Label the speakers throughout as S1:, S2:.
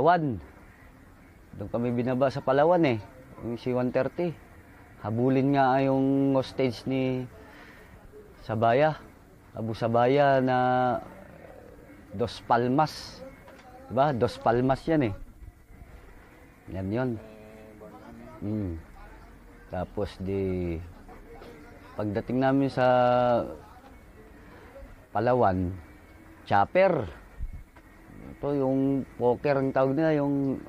S1: Palawan. Doon kami binaba sa Palawan eh. Yung C-130. Habulin nga yung hostage ni Sabaya. Abu Sabaya na Dos Palmas. Diba? Dos Palmas yan eh. Yan yun. Tapos di pagdating namin sa Palawan, chopper. Ito yung poker ang tawag nila, yung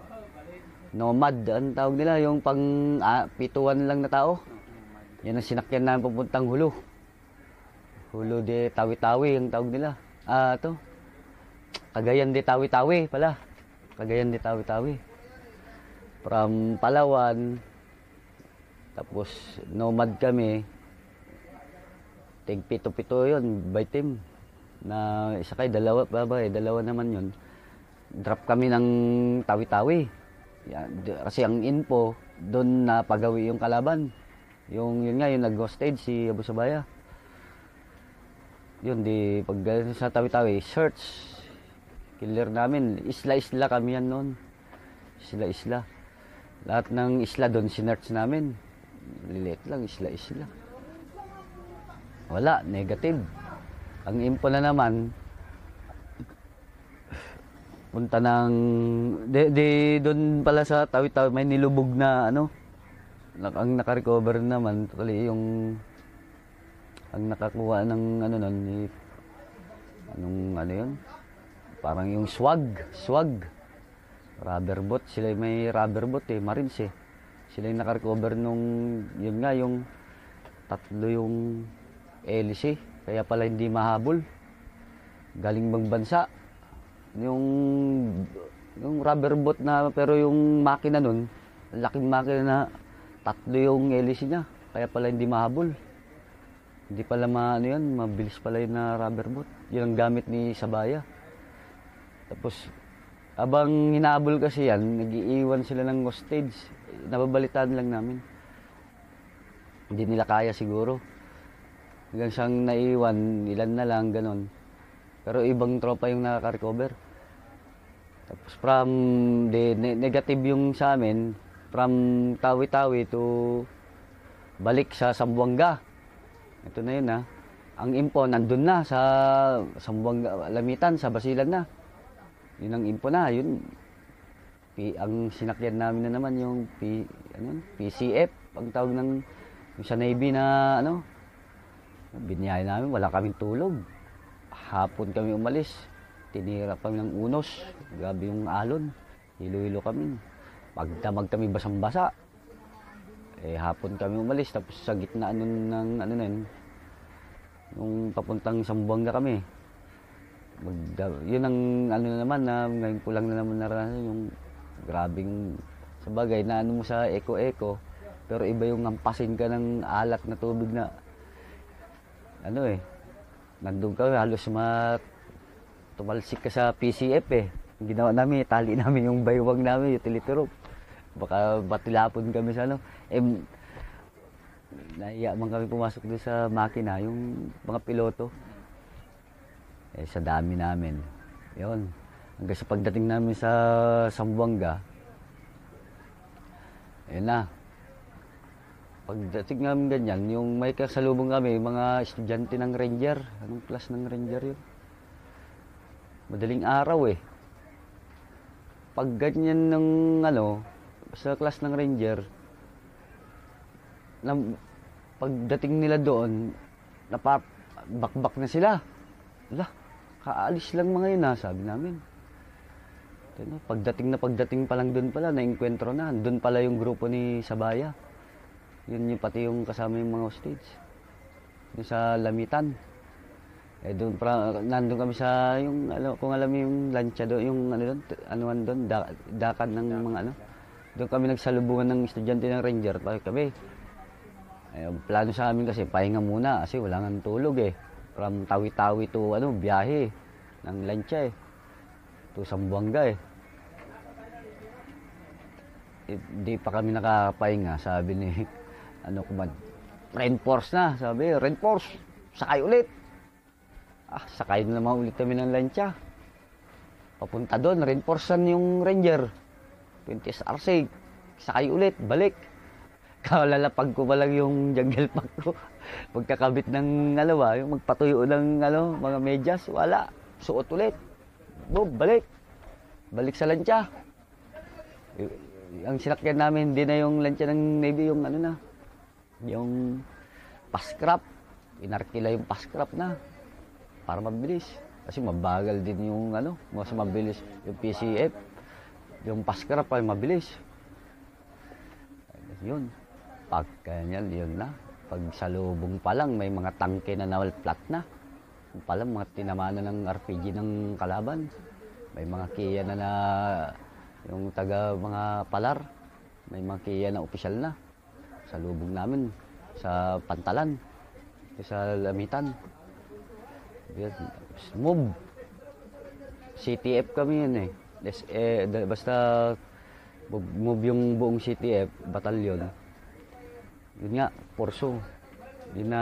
S1: nomad ang tawag nila, yung pang pituan lang na tao. Yan ang sinakyan namin papuntang Hulo. Hulo de Tawi-Tawi ang tawag nila. Ito. Cagayan de Tawi-Tawi pala. Cagayan de Tawi-Tawi. From Palawan, tapos nomad kami. Tig pito-pito yun, by team. Na isa kay dalawa, dalawa naman yun. Drop kami ng Tawi-Tawi. Kasi ang info, doon na pagawi yung kalaban. Yun nga, yung nag-hostage si Abu Sabaya. Yun, di pag sa Tawi-Tawi, search. Killer namin. Isla-isla kami yan noon. Isla-isla. Lahat ng isla doon, sinearch namin. Lilit lang, isla-isla. Wala, negative. Ang info na naman, punta ng, doon pala sa Tawi-Tawi, may nilubog na, ang naka-recover naman, tuloy yung, ang nakakuha ng, yun, parang yung swag, rubber boat, sila may rubber boat Marines sila yung naka-recover nung, yun nga, yung tatlo yung hélice, kaya pala hindi mahabol, galing bang bansa, yung rubber boat na, pero yung makina nun, laking makina na, tatlo yung hélice niya, kaya pala hindi mahabol. Hindi pala mabilis pala yun na rubber boat. Yun ang gamit ni Sabaya. Tapos, abang hinahabol kasi yan, nag-iiwan sila ng hostage. Nababalitaan lang namin. Hindi nila kaya siguro. Hanggang siyang naiwan, ilan na lang, ganon. Pero ibang tropa yung nakaka-recover. Tapos from, negative yung sa amin, from Tawi-Tawi to balik sa Zamboanga. Ito na yun Ang info nandun na sa Zamboanga, Lamitan, sa Basilan na. Yun ang info na, yun. Ang sinakyan namin na naman yung PCF, ang tawag ng yung sa Navy na biniyay namin, wala kaming tulog. Hapon kami umalis, tinira kami ng unos, grabe yung alon, hilo-hilo kami. Pagdamag kami basang-basa. Hapon kami umalis, tapos sa gitna ng yung papuntang Zamboanga kami. Yun ang naman na ngayon ko lang na naman naranasan yung grabing sabagay na mo sa eco-eco, pero iba yung ngampasin ka ng alat na tubig na nandun ka halos tumalsik ka sa PCF Yung ginawa namin, tali namin yung baywang namin, utility rope. Baka batilapon kami sa naiya man kami pumasok doon sa makina, yung mga piloto. Sa dami namin. Yun. Hanggang sa pagdating namin sa Zamboanga, yun na. Pagdating namin ganyan, yung may kasalubong kami, mga estudyante ng Ranger. Anong class ng Ranger yun? Madaling araw Pag ganyan ng sa class ng Ranger, pagdating nila doon, bakbak na sila. Wala, kaalis lang mga yun sabi namin. Pagdating pa lang doon pala, na-enkwentro na. Doon pala yung grupo ni Sabaya. Yun yung pati yung kasama yung mga hostage. Doon sa Lamitan. Doon nandun kami sa yung kung alam mo yung lancha doon, yung doon, dakan ng mga Doon kami nagsalubungan ng estudyante ng Ranger, kami. Plano sa amin kasi pahinga muna kasi wala nang tulog From Tawi-Tawi to biyahe ng lancha to Zamboanga Di pa kami nakapahinga, sabi ni reinforce na, sabi, reinforce, sakay ulit. Sakay na naman ulit kami ng lancha. papunta doon, reinforcean yung Ranger. 20 SRC, sakay ulit, balik. Kalalapag ko pa lang yung jungle pack ko. Pagkakabit ng, yung magpatuyo ng, mga medyas, wala. Suot ulit. Boom, balik. Balik sa lansya. Ang sinakyan namin, hindi na yung lansya ng Navy, yung yung pascrap. Inarkila yung pascrap na. Para mabilis. Kasi mabagal din yung, mas mabilis yung PCF. Yung pascrap ay mabilis. Yun. Pag ganyan, yun na. Pag salubong pa lang, may mga tangke na nawalplat na. Yung pa lang, mga tinamaan na ng RPG ng kalaban. May mga kiya na yung taga mga palar. May mga kiya na opisyal na. Salubong namin sa Pantalan. Sa Lamitan. Move. CTF kami yun basta move yung buong CTF, batalyon. Yun nga, Porso. Yun na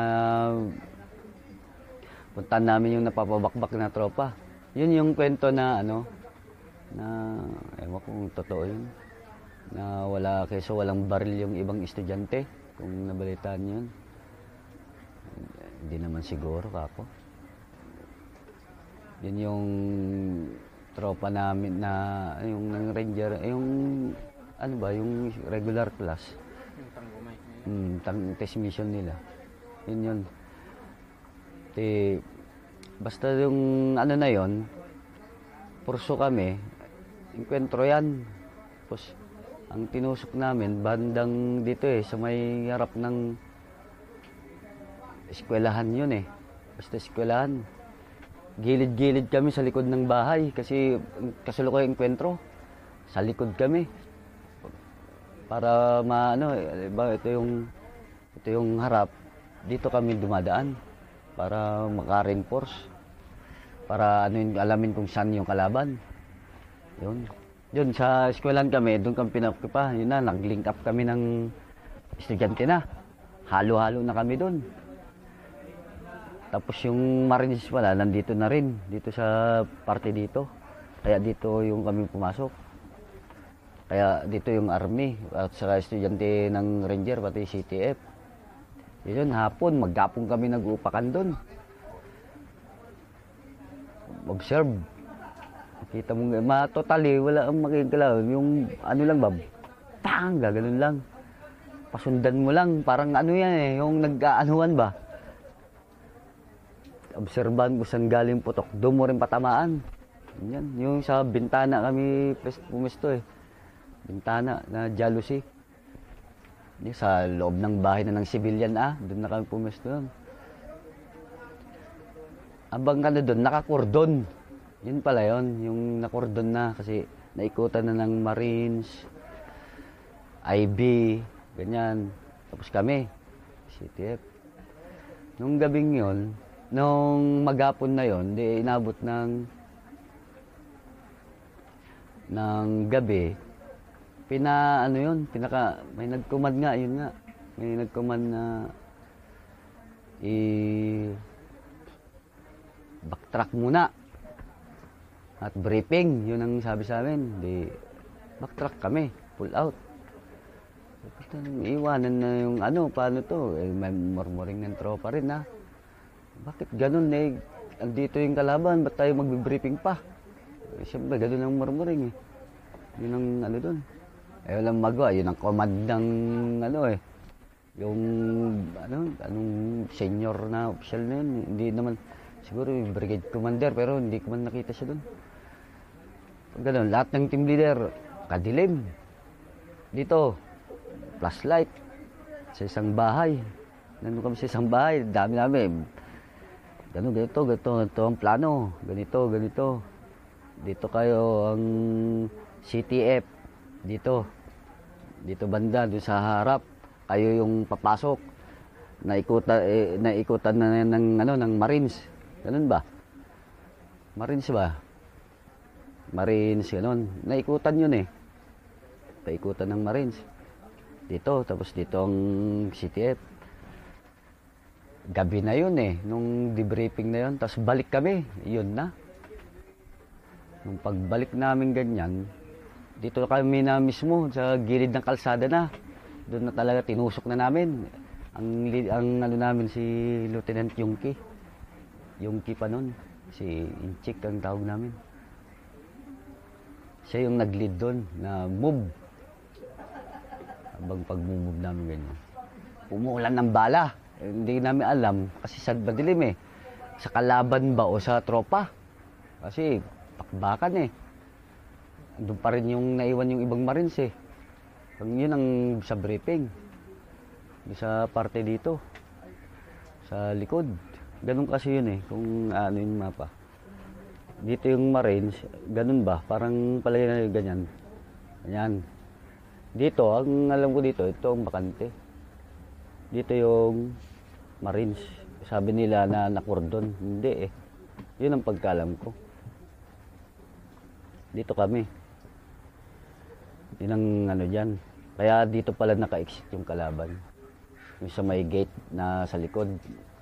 S1: puntahan namin yung napapabakbak na tropa. Yun yung kwento na na ewan ko kung totoo yun. Na walang baril yung ibang estudyante. Kung nabalitaan yun. Hindi naman siguro kako. Yun yung tropa namin na yung ng Ranger, yung yung regular class. Test mission nila. Yun. Basta yung na yon, Porso kami, inkwentro yan. Tapos, ang tinusok namin, bandang dito sa may harap ng eskwelahan yun Basta eskwelahan. Gilid-gilid kami sa likod ng bahay kasi kasalukuy ang enkwentro. Sa likod kami. Para ito yung harap. Dito kami dumadaan para maka-reinforce. Para alamin kung saan yung kalaban. Yun sa eskwelahan kami, doon kami pinakipa. Yun na, nag-link up kami ng estudyante na. Halo-halo na kami doon. Tapos yung Marines pala, nandito na rin. Dito sa parte dito. Kaya dito yung kami pumasok. Kaya dito yung Army. At saka estudyante ng Ranger, pati CTF. Yun, hapon. Maghapon kami nag-uupakan doon. Observe. Kita mo, totally, wala ang makikalaw. Yung lang, Bob. Pang, gaganon lang. Pasundan mo lang. Parang yan yung nag-aanuhan ba? Obserbahan kung saan galing putok, doon mo rin patamaan. Yan, yung sa bintana kami pumesto Bintana na jealousy. Yung sa loob ng bahay na ng civilian doon na kami pumesto doon. Abang doon, nakakordon. Yun pala yun, yung nakordon na kasi naikutan na ng Marines, IB, ganyan. Tapos kami, CTF. Nung gabing yun, nung maghapon na yon, inabot ng gabi, may nag-command nga, yun nga. May nag-command na backtrack muna. At briefing, yun ang sabi sa amin. Backtrack kami, pull out. Iwanan na yung paano to? May murmuring ng tropa rin Bakit ganun andito yung kalaban, ba't tayo magbe-briefing pa? Siyempre, ganun ang murmuring Yun ang doon. Walang magawa, yun ang command ng yung anong senior na official na yun. Hindi naman, siguro yung brigade commander, pero hindi ko man nakita siya doon. Ganun, lahat ng team leader, kadilim. Dito, flashlight. Sa isang bahay. Nandun kami sa isang bahay, dami namin. Ganito ang plano. Ganito. Dito kayo ang CTF. Dito banda, doon sa harap. Kayo yung papasok. Naikutan na ng Marines. Ganun ba? Marines ba? Marines, ganun. Naikutan yun Paikutan ng Marines. Dito, tapos dito ang CTF. Gabi na yun nung debriefing na yun. Tapos balik kami. Yun na. Nung pagbalik namin ganyan, dito kami na mismo sa gilid ng kalsada na. Doon na talaga tinusok na namin. Ang ano namin si Lieutenant Yungki. Yungki pa nun. Si Inchik ang tawag namin. Siya yung nag-lead doon na move. Habang pag-move namin ganyan. Umuulan ng bala. Hindi namin alam kasi sa madilim eh. Sa kalaban ba o sa tropa. Kasi pakbakan eh. Doon pa rin yung naiwan yung ibang Marines eh. Yun ang sa briefing. Sa parte dito. Sa likod. Ganun kasi yun eh. Kung ano yung mapa. Dito yung Marines. Ganun ba? Parang palagi na ganyan. Ganyan. Dito, ang alam ko dito, ito ang bakante. Dito yung Marines. Sabi nila na nakordon. Hindi eh. Yun ang pagkalam ko. Dito kami. Yun ang ano dyan. Kaya dito pala naka-exit yung kalaban. Yung sa may gate na sa likod.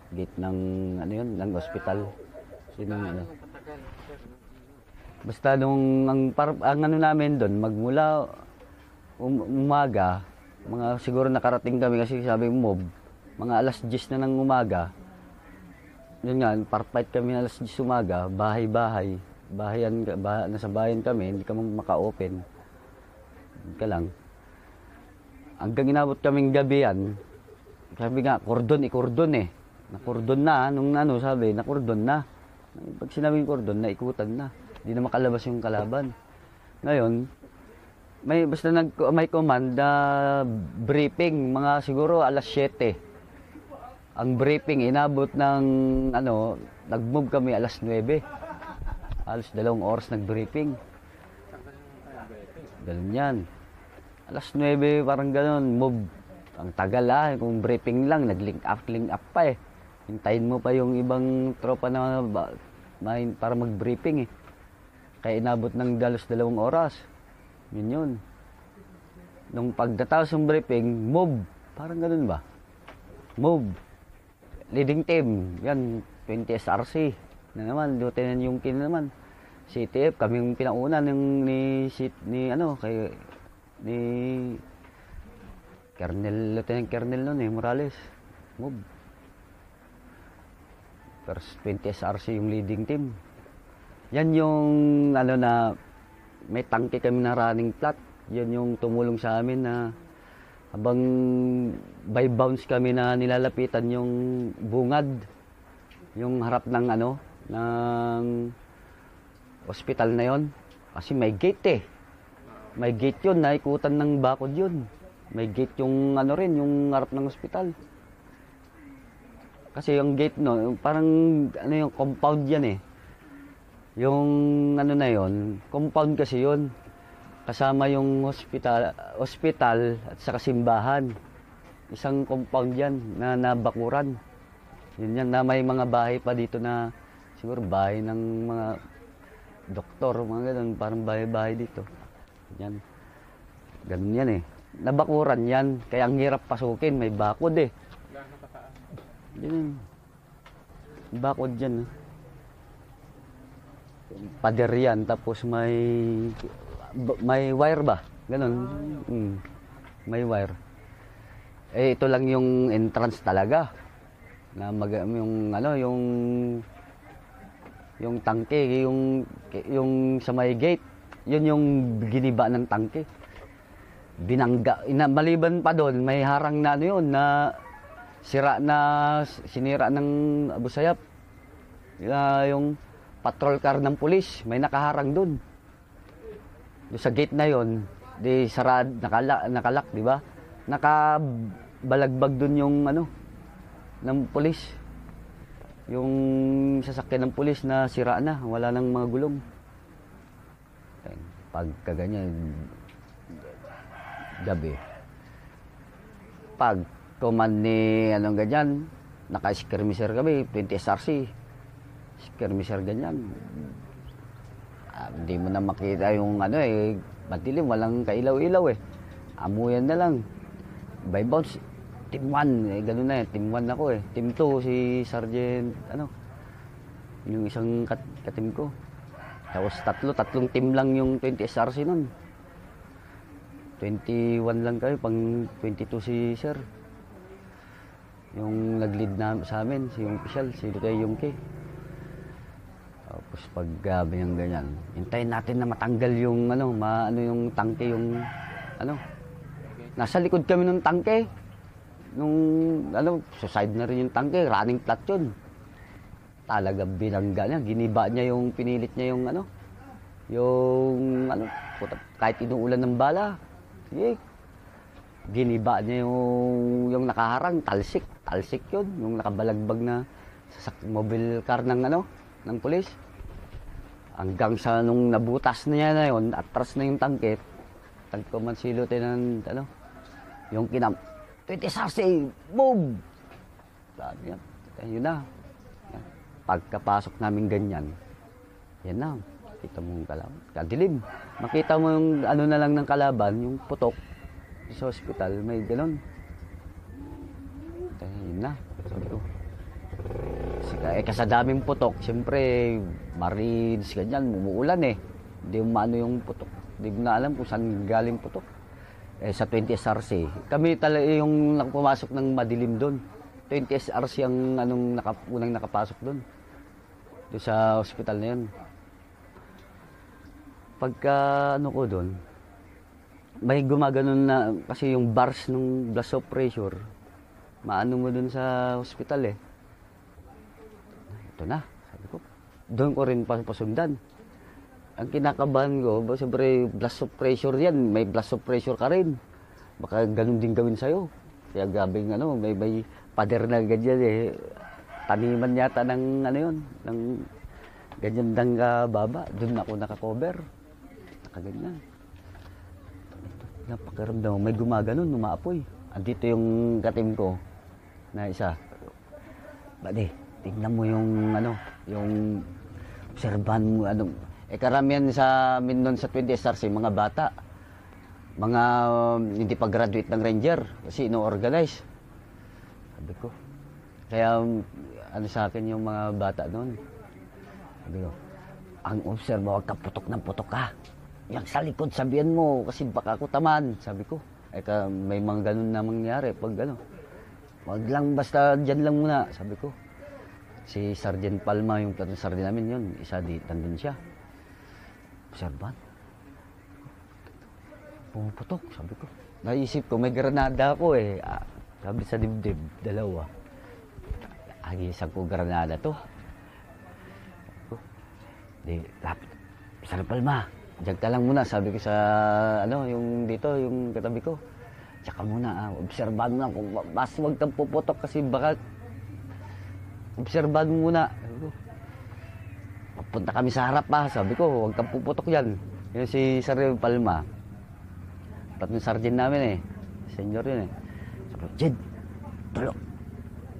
S1: Gate ng ano yun, ng hospital. Yun ang ano. Basta nung ang ano namin doon, magmula umaga, mga siguro nakarating kami kasi sabi mo, mga alas 10 na ng umaga. Yun nga, parfight kami alas 10 umaga, bahay-bahay. Nasa bayan kami, hindi kami maka-open. Ka lang. Hanggang inabot kaming gabi yan, sabi nga, ikordon eh. Nakordon na, nung ano sabi, nakordon na. Pag sinabing kordon, naikutan na. Hindi na makalabas yung kalaban. Ngayon, basta may command na briefing, mga siguro alas 7. Ang briefing, inabot ng, nag-move kami alas 9. Halos 2 oras nag-briefing. Ganun yan. Alas 9, parang ganun, move. Ang tagal kung briefing lang, nag-link up pa eh. Hintayin mo pa yung ibang tropa na para mag-briefing eh. Kaya inabot ng dalos 2 oras. Yun. Nung pagdatapos ng briefing, move. Parang ganun ba? Move. Leading team, yan, 20 SRC. Na naman, Lieutenant Yungki na naman. CTF, kami yung pinauna ni Lieutenant Colonel nun Morales. Move. First 20 SRC yung leading team. Yan yung na may tangke kami na running flat. Yan yung tumulong sa amin na habang by bounce kami na nilalapitan yung bungad. Yung harap ng ng hospital na yon. Kasi may gate eh. May gate yun, naikutan ng bakod yun. May gate yung yung harap ng hospital. Kasi yung gate parang yung compound yan eh. Yung na yon, compound kasi yun. Kasama yung hospital at saka simbahan. Isang compound yan na nabakuran. Yun yan na may mga bahay pa dito na siguro bahay ng mga doktor, mga ganun, parang bahay-bahay dito. Yan. Ganun yan eh. Nabakuran yan, kaya ang hirap pasukin, may bakod eh. Yan. Bakod dyan. Pader yan, tapos may wire ba? Ganun. May wire. Eh, ito lang yung entrance talaga. Na yung tangke, yung sa may gate, yun yung giniba ng tangke. Binangga, maliban pa doon, may harang na na sinira ng Abu Sayyaf. Yung patrol car ng pulis, may nakaharang doon. Sa gate na yon, di sarad, nakalak, di ba? Nakabalagbag doon yung ng pulis. Yung sasakyan ng pulis na sira na, wala nang mga gulong. Pagka ganyan, gabi. Pag command ni ganyan, naka-skirmisher kami, 20 SRC. Skirmisher ganyan. Hindi mo na makita yung madilim, walang kailaw-ilaw eh. Amuyan na lang. By bounce, Team 1, gano'n na Team 1 ako eh. Team 2, si Sergeant, yung isang katim ko. Tapos tatlong team lang yung 20 SRC nun. 21 lang kayo, pang 22 si sir. Yung nag-lead na sa amin, si yung official, si Lutay Yungke. Tapos pag gabi yung ganyan, hintayin natin na matanggal yung yung tangke yung nasa likod kami ng tangke. Nung sa side na rin yung tangke, running flat yun. Talaga binangga niya, giniba niya yung pinilit niya kahit inuulan ng bala. Sige. Giniba niya yung nakaharang, talsik yun, yung nakabalagbag na mobile car ng pulis. Hanggang sa nung nabutas niya na yun, atras na yung tangke, tagpuman si Lieutenant, yung 20 SRC, boom! Sabi niya, yun na. Yan. Pagkapasok namin ganyan, yan na, kita mo yung kalaban, kadilim. Makita mo yung na lang ng kalaban, yung putok, sa hospital, may gano'n. Yun na, sabi ko. Kasi daming putok, siyempre, Marines, ganyan, umuulan eh. Hindi umano yung putok. Hindi mo na alam kung saan galing putok. Sa 20 SRC, kami talaga yung pumasok ng madilim doon. 20 SRC ang unang nakapasok doon. Doon sa hospital na yun. Pagka ko doon, may gumaganon na kasi yung bars ng blast of pressure, maano mo dun sa hospital eh. Ito na, sabi ko. Doon ko rin pasundan. Ang kinakabahan ko, siyempre blast of pressure yan, may blast of pressure ka rin. Baka ganun din gawin sa'yo. Kaya gabing may pader na ganyan eh. Taniman yata ng ng ganyan ng baba. Doon ako nakakover. Nakaganyan. Napakiramdam mo, may gumaganon, umaapoy. Andito yung katim ko na isa. Bade, tingnan mo yung yung obserbahan mo karamihan sa amin nun sa 20 SRC, mga bata. Mga hindi pa graduate ng Ranger kasi ino-organize. Sabi ko. Kaya sa akin yung mga bata noon. Sabi ko, ang obserba, huwag ka putok ng putok ka. Yang sa likod, sabihan mo, kasi baka ako tamaan, sabi ko. May mga ganun na mangyari pag wag lang, basta dyan lang muna, sabi ko. Si Sergeant Palma, yung platoon sergeant namin yun, isa nandun siya. Obserban. Pumuputok, sabi ko. Naisip ko, may granada ako eh. Sabi sa dibdib, dalawa. Agisang ko granada to. Sabi ko, lapit. Sergeant Palma. Diyan ka lang muna, sabi ko sa, yung dito, yung katabi ko. Tsaka muna, obserbahan mo lang. Mas huwag kang puputok kasi baka, obserbahan mo muna. Sabi ko, papunta kami sa harap sabi ko, huwag kang puputok yan. Yun si Sir Palma. Tatlong sergeant namin eh. Senior yun eh. Sabi ko, Jed, tulog.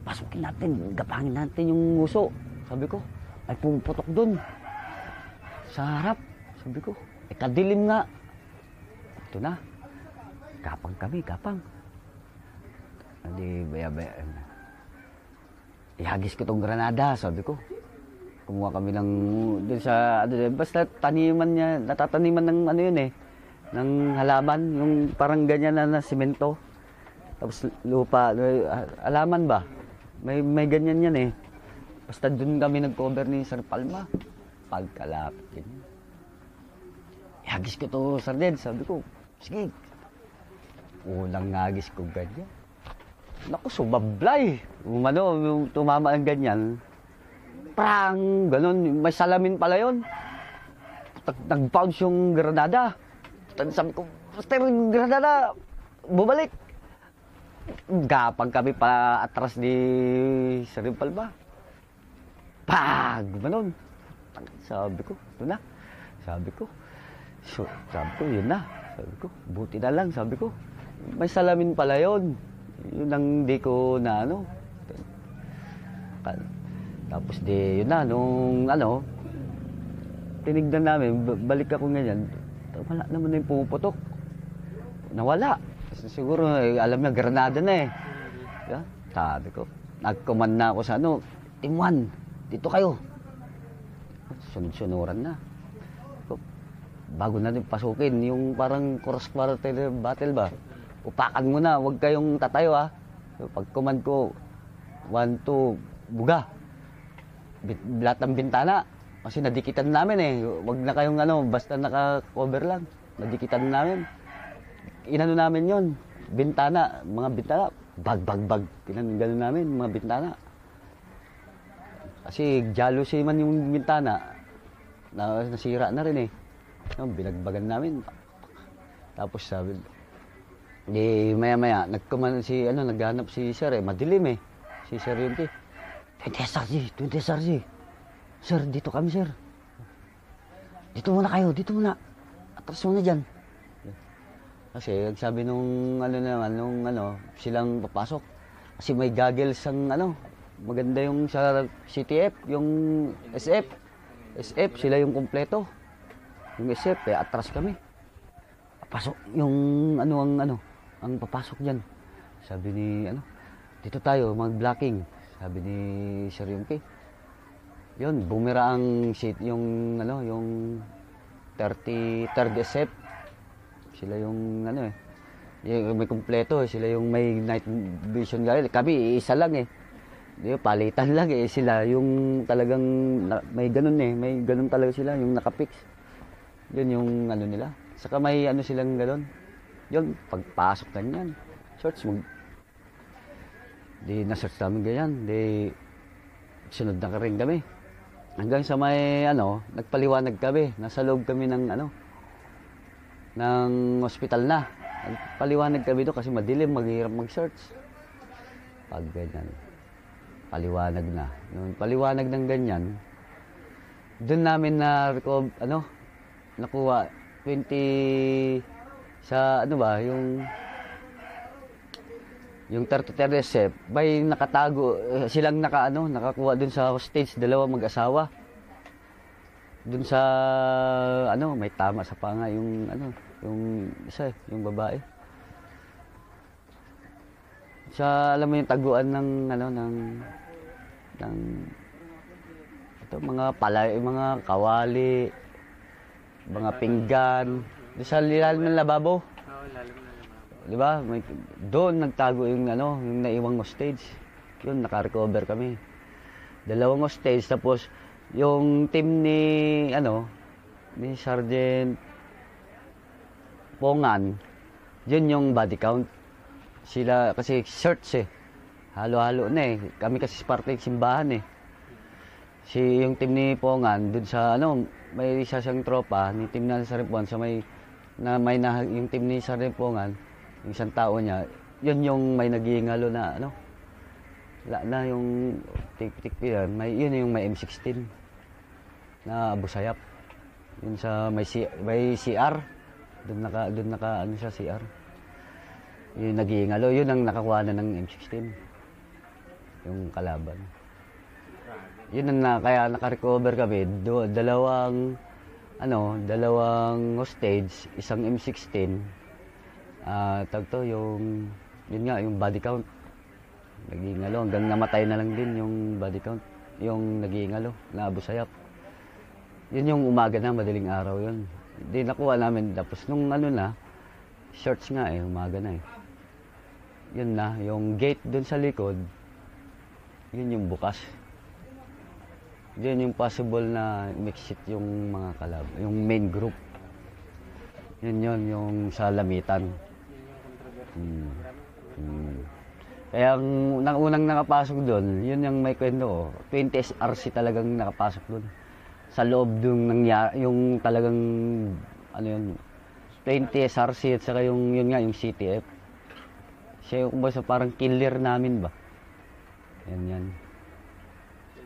S1: Pasukin natin, gapangin natin yung nguso. Sabi ko, ay pumuputok dun. Sa harap. Sabi ko, kadilim nga. Ito na. Gapang kami, gapang. Hindi, baya-baya. Ihagis ko tong granada, sabi ko. Kumuha kami ng, dun sa, basta taniman niya, natataniman ng yun eh, ng halaman, yung parang ganyan na simento. Tapos lupa, halaman ba? May ganyan yan eh. Basta dun kami nag-cover ni Sir Palma. Pagkalapit ganyan. Ihagis ko to, Sir Ned. Sabi ko, sige. Unang ngagis ko ganyan. Naku, sumablay. Yung tumama ang ganyan. Prang! Ganon. May salamin pala yun. Nag-bounce yung granada. Sabi ko, Master, granada, bumalik. Gapang kami pa atras ni Sir Palma. Pag! Ganon. Sabi ko, ito na. Sabi ko, yun na. Sabi ko, buti na lang, sabi ko. May salamin pala yun. Yun ang di ko na Tapos yun na, nung tinignan namin, balik ako ganyan. Wala naman na yung pumuputok. Nawala. Siguro, alam niya, granada na eh. Yeah, sabi ko, nag-command na ako sa Team 1, dito kayo. Sunod-sunuran na. bago natin pasukin, yung parang cross quarter battle ba, upakan mo na, huwag kayong tatayo ha. So, pag command ko, 1, 2, buga. Lahat ng bintana. Kasi nadikitan namin eh. Huwag na kayong basta naka-cover lang. Nadikitan namin. Inano namin yon, bintana, mga bintana. Bag. Ganun namin, mga bintana. Kasi jealousy man yung bintana. Nasira na rin eh. Binagbagan namin. Tapos sabi, di maya-maya, naghanap si Sir eh. Madilim eh. Si Sir Yunti. 20 SRG. Sir, dito kami, sir. Dito muna kayo, dito muna. Atras muna dyan. Kasi sabi nung silang papasok. Kasi may goggles ang maganda yung sa CTF, yung SF. SF, sila yung kumpleto. Yung SF, atras kami. Pasok yung ang papasok dyan. Sabi ni, dito tayo, mag-blocking. Sabi ni Sir Yunti. Yun, bumira ang seat, yung 30 SF. Sila yung yung may kumpleto, sila yung may night vision guy. Kami isa lang eh. Palitan lang eh. Sila yung talagang may ganun eh, may ganun talaga sila yung nakapix. Yun yung nila. Saka may silang ganun. Yun, pagpasok ganyan. Search mo. Di na-search namin ganyan. Di sunod na ka rin kami. Hanggang sa may nagpaliwanag kami. Nasa loob kami ng ng hospital na. Nagpaliwanag kami doon kasi madilim, maghirap mag-search. Pag ganyan. Paliwanag na. Nung paliwanag ng ganyan, doon namin nakuha 20 sa yung 30 SF, may nakatago, silang nakakuha dun sa hostage, dalawa mag-asawa. Dun sa, may tama sa panga, yung isa, yung babae. Sa, alam mo yung taguan ng mga palay, mga kawali, mga pinggan, doon sa ilalim ng lababo. Di ba? Doon nagtago yung yung naiwang hostage. Yun, naka-recover kami. 2 hostage, tapos yung team ni Sergeant Pongan, yun yung body count. Sila, kasi search eh. Halo-halo na eh. Kami kasi parte ng simbahan eh. Yung team ni Pongan, dun sa may isa siyang tropa, ni team na Sergeant Pongan, sa yung team ni Sergeant Pongan, yung isang tao niya, yun yung may nagihingalo na wala na yung tik-tik yan, yun yung may M16 na busayap. Yun sa may CR, doon naka siya CR. Yung nagihingalo, yun ang nakakuha na ng M16. Yung kalaban. Yun ang kaya naka-recover kami, dalawang hostage, isang M16. Yun nga, yung body count. Nagingalo, hanggang namatay na lang din yung body count. Yung nagingalo, na busayap. Yun yung umaga na, madaling araw yun. Hindi nakuha namin, tapos nung shorts nga eh, umaga na eh. Yun na, yung gate dun sa likod, yun yung bukas. Yun yung possible na mixit yung mga kalab, yung main group. Yun yung sa lamitan. Kaya ang unang nakapasok doon, yun yung may kwento 20 SRC talagang nakapasok doon. Sa loob doon yung talagang 20 SRC at saka yung CTF. Siya yung parang killer namin ba. Yan.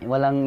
S1: Walang